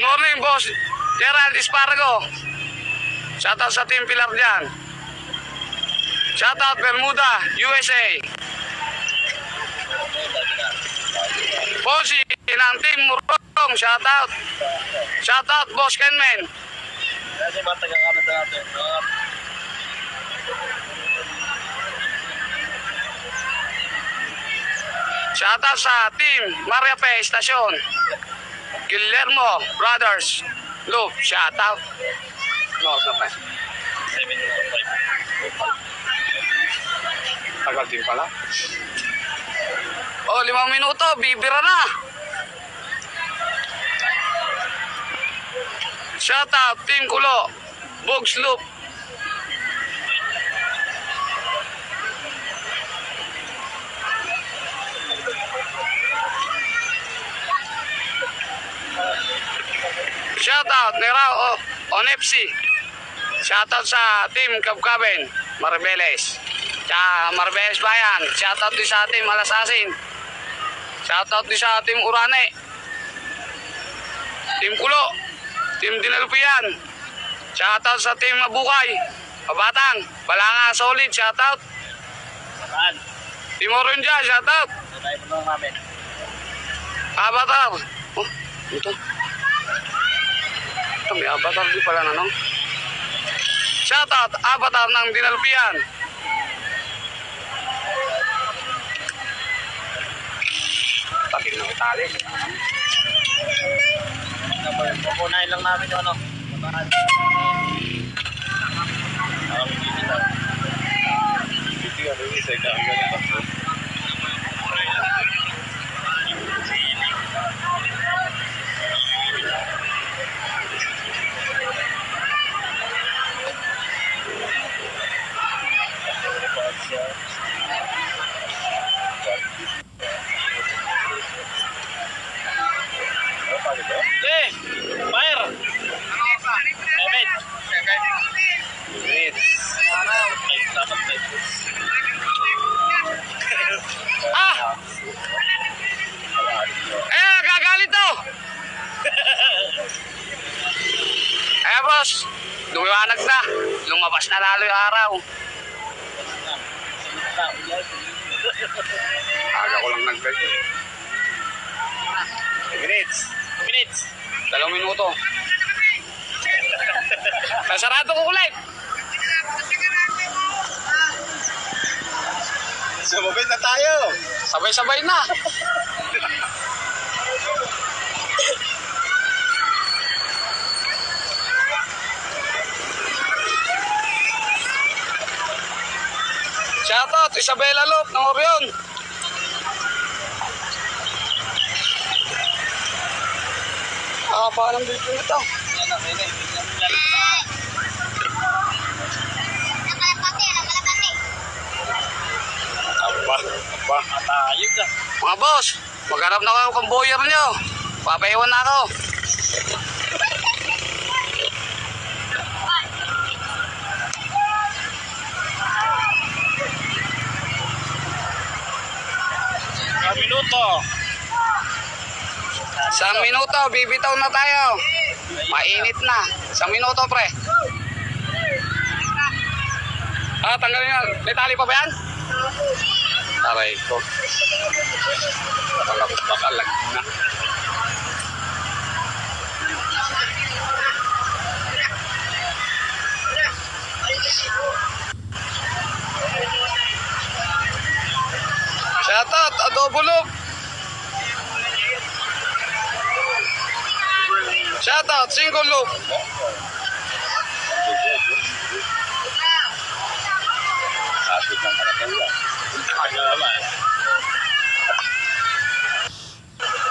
Good morning, boss. Gerald Espargo. Shoutout sa Team Pilar dyan. Shoutout Bermuda, USA. Bossy ng Team Murong. Shoutout. Shoutout, Boss Kenmen. Kasi matagang natin. Shoutout sa Team Mariape Stasyon. Guillermo Brothers. Loop, shoutout. No, pa. 7:05. Tagal din pala. Oh, 5 minuto, bibira na. Shoutout, Team Kulo. Bogs Loop. Shoutout, Nerao ONFC. Shoutout sa Team Kabkaben, Marbeles. Tsaka Marbeles Bayan. Shoutout din sa Team Alasasin. Shoutout din sa Team Urane. Team Kulo. Team Dinalupian. Shoutout sa Team Mabukay. Pabatang. Balanga Solid. Shoutout. Team Oronja. Shoutout. Avatar. Oh, ito. May Avatar di pala na, no? Shoutout, Avatar ng Dinalupian. Tapin ng tali. Pupunahin lang namin yung ano. Fire! Ah! Gagalit to! Boss, lumiwanag na. Lumabas na lalo yung araw. Aga ko lang nag-vlog. 2 minutes. 2 minuto. Nasarado ko ulit. Sumabay na tayo. Sabay-sabay na. Shoutout, Isabela Loop ng Orion. Paano dito nito? Matayog na. Mga boss, magharap na kayo kung boyer nyo. Papaiwan na ako. Minuto. 1 minuto, bibitaw na tayo. Mainit na. 1 minuto, pre. Tanggalin nyo. May tali pa ba yan? Taray ko. Bakalag na. Shoutout, Adobo Loop. Shoutout, Single Loop.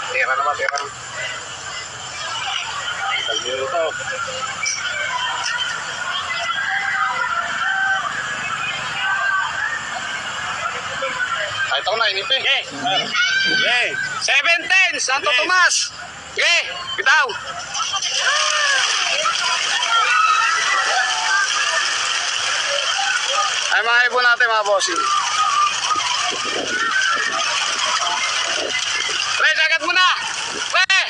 Tira naman. Ay, ito na, inipin. Okay. 7-10, Santo Tomas. Okay, bitaw. Ay, mga ibon natin, mga bossing. Pre, sagat mo na! Pre!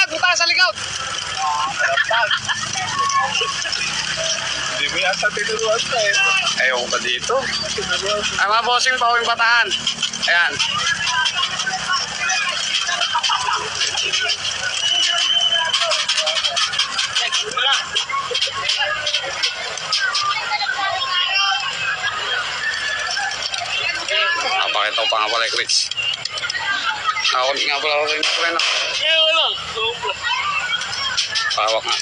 Brad, punta sa likod. Hindi mo yata tinuruan ka eh. Ayaw ko ba dito? Ay, mga bossing pa yung bataan. Ayan. Napakita ko pa nga pala, Chris. Nakakot nga pala ako sa inyo, Preno. Eh, wala. Pawak nga.